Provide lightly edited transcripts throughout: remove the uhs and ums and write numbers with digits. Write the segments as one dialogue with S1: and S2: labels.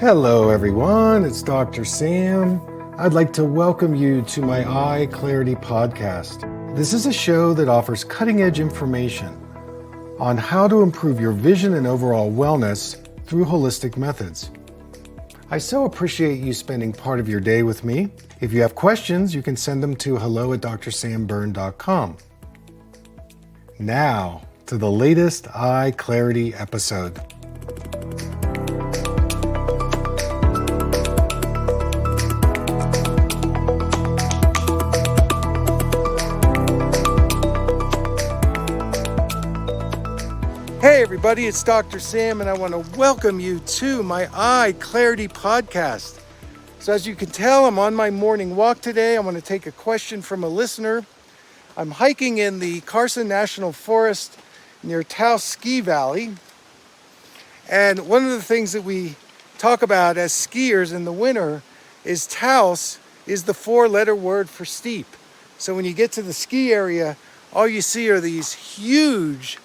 S1: Hello everyone, it's Dr. Sam. I'd like to welcome you to my EyeClarity podcast. This is a show that offers cutting-edge information on how to improve your vision and overall wellness through holistic methods. I so appreciate you spending part of your day with me. If you have questions, you can send them to hello@drsamberne.com. Now, to the latest EyeClarity episode. Hey everybody, it's Dr. Sam and I want to welcome you to my EyeClarity podcast. So as you can tell, I'm on my morning walk today. I want to take a question from a listener. I'm hiking in the Carson National Forest near Taos Ski Valley. And one of the things that we talk about as skiers in the winter is Taos is the four-letter word for steep. So when you get to the ski area, all you see are these huge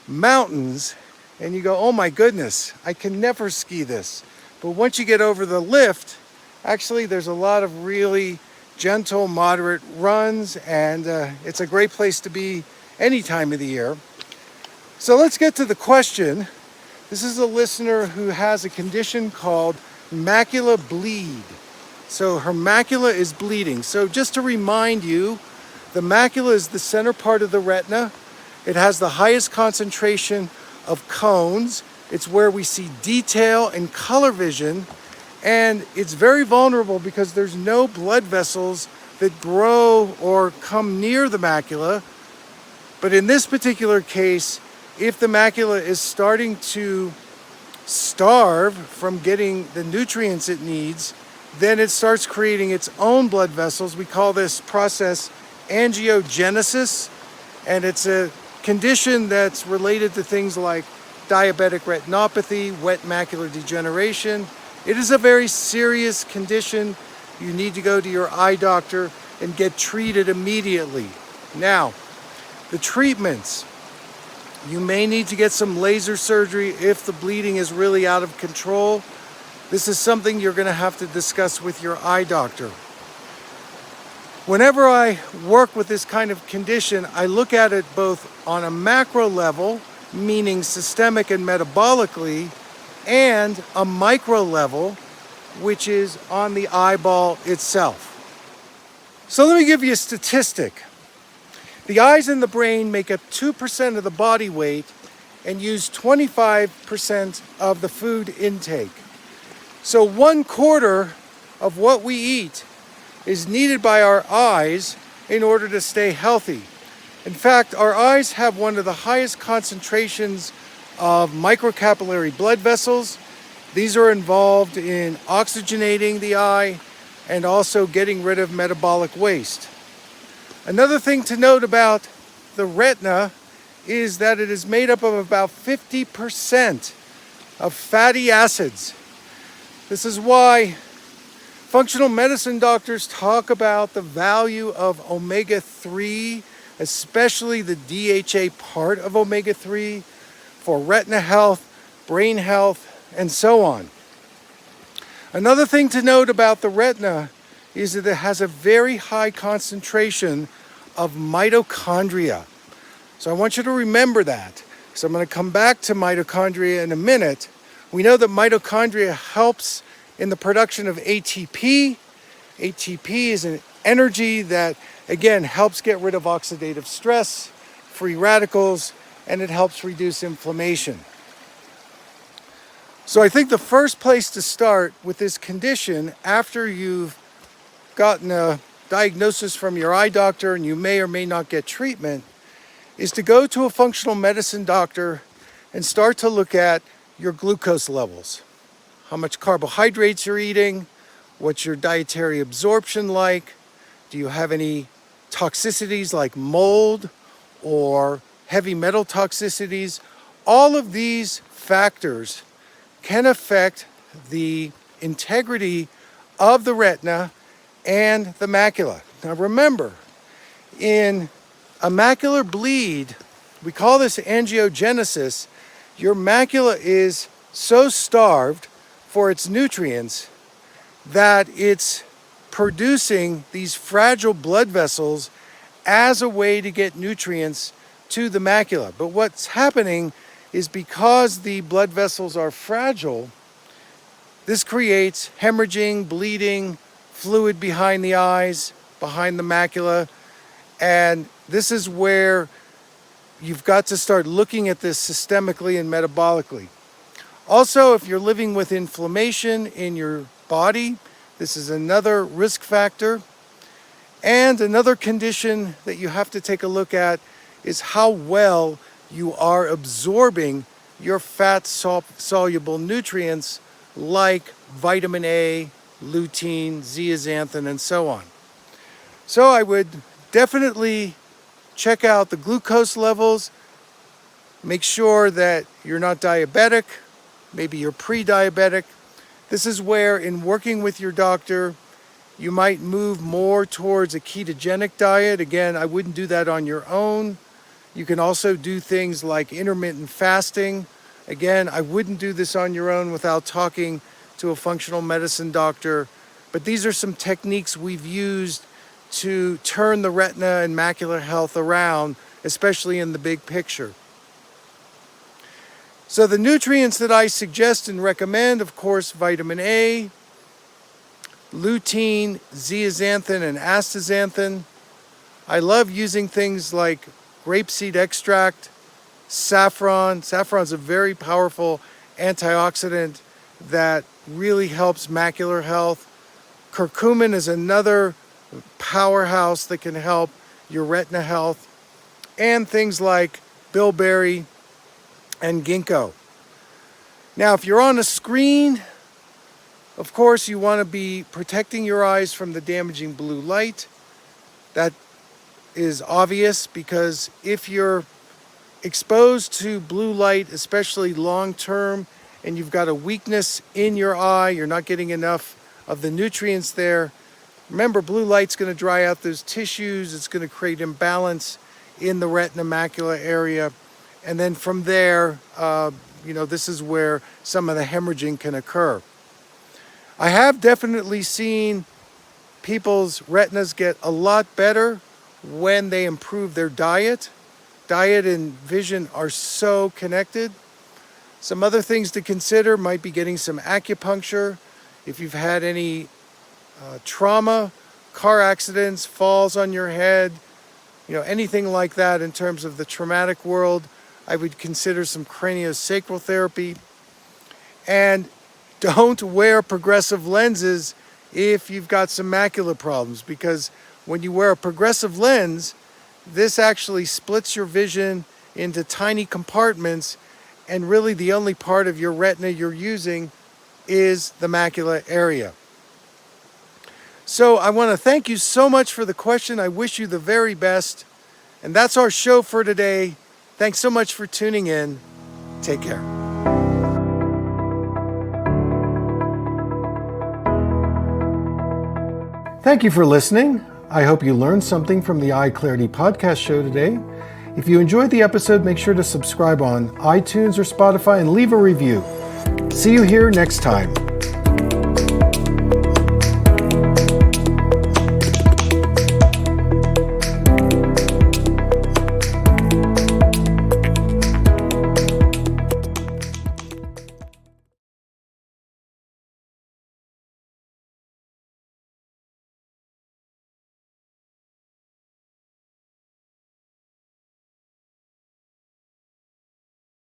S1: mountains and you go, oh my goodness, I can never ski this. But once you get over the lift, actually there's a lot of really gentle, moderate runs, and it's a great place to be any time of the year. So let's get to the question. This is a listener who has a condition called macular bleed. So her macula is bleeding. So just to remind you, the macula is the center part of the retina. It has the highest concentration of cones. It's where we see detail and color vision, and it's very vulnerable because there's no blood vessels that grow or come near the macula. But in this particular case, if the macula is starting to starve from getting the nutrients it needs, then it starts creating its own blood vessels. We call this process angiogenesis, and it's a condition that's related to things like diabetic retinopathy, wet macular degeneration. It is a very serious condition. You need to go to your eye doctor and get treated immediately. Now, the treatments. You may need to get some laser surgery if the bleeding is really out of control. This is something you're going to have to discuss with your eye doctor. Whenever I work with this kind of condition, I look at it both on a macro level, meaning systemic and metabolically, and a micro level, which is on the eyeball itself. So let me give you a statistic. The eyes and the brain make up 2% of the body weight and use 25% of the food intake. So 1/4 of what we eat is needed by our eyes in order to stay healthy. In fact, our eyes have one of the highest concentrations of microcapillary blood vessels. These are involved in oxygenating the eye and also getting rid of metabolic waste. Another thing to note about the retina is that it is made up of about 50% of fatty acids. This is why functional medicine doctors talk about the value of omega-3, especially the DHA part of omega-3, for retina health, brain health, and so on. Another thing to note about the retina is that it has a very high concentration of mitochondria. So I want you to remember that. So I'm going to come back to mitochondria in a minute. We know that mitochondria helps in the production of ATP. ATP is an energy that, again, helps get rid of oxidative stress, free radicals, and it helps reduce inflammation. So I think the first place to start with this condition, after you've gotten a diagnosis from your eye doctor and you may or may not get treatment, is to go to a functional medicine doctor and start to look at your glucose levels. How much carbohydrates you're eating, what's your dietary absorption like, do you have any toxicities like mold or heavy metal toxicities. All of these factors can affect the integrity of the retina and the macula. Now remember, in a macular bleed, we call this angiogenesis. Your macula is so starved for its nutrients that it's producing these fragile blood vessels as a way to get nutrients to the macula. But what's happening is because the blood vessels are fragile, this creates hemorrhaging, bleeding, fluid behind the eyes, behind the macula, and this is where you've got to start looking at this systemically and metabolically. Also, if you're living with inflammation in your body, this is another risk factor. And another condition that you have to take a look at is how well you are absorbing your fat-soluble nutrients like vitamin A, lutein, zeaxanthin, and so on. So I would definitely check out the glucose levels. Make sure that you're not diabetic. Maybe you're pre-diabetic. This is where, in working with your doctor, you might move more towards a ketogenic diet. Again, I wouldn't do that on your own. You can also do things like intermittent fasting. Again, I wouldn't do this on your own without talking to a functional medicine doctor. But these are some techniques we've used to turn the retina and macular health around, especially in the big picture. So the nutrients that I suggest and recommend, of course, vitamin A, lutein, zeaxanthin, and astaxanthin. I love using things like grapeseed extract, saffron. Saffron's a very powerful antioxidant that really helps macular health. Curcumin is another powerhouse that can help your retina health. And things like bilberry and ginkgo. Now, if you're on a screen, of course, you want to be protecting your eyes from the damaging blue light. That is obvious because if you're exposed to blue light, especially long term, and you've got a weakness in your eye, you're not getting enough of the nutrients there, remember, blue light's going to dry out those tissues. It's going to create imbalance in the retina macula area. And then from there, this is where some of the hemorrhaging can occur. I have definitely seen people's retinas get a lot better when they improve their diet. Diet and vision are so connected. Some other things to consider might be getting some acupuncture. If you've had any trauma, car accidents, falls on your head, anything like that in terms of the traumatic world, I would consider some craniosacral therapy. And don't wear progressive lenses if you've got some macular problems, because when you wear a progressive lens, this actually splits your vision into tiny compartments, and really the only part of your retina you're using is the macula area. So I want to thank you so much for the question. I wish you the very best. And that's our show for today. Thanks so much for tuning in. Take care. Thank you for listening. I hope you learned something from the EyeClarity podcast show today. If you enjoyed the episode, make sure to subscribe on iTunes or Spotify and leave a review. See you here next time.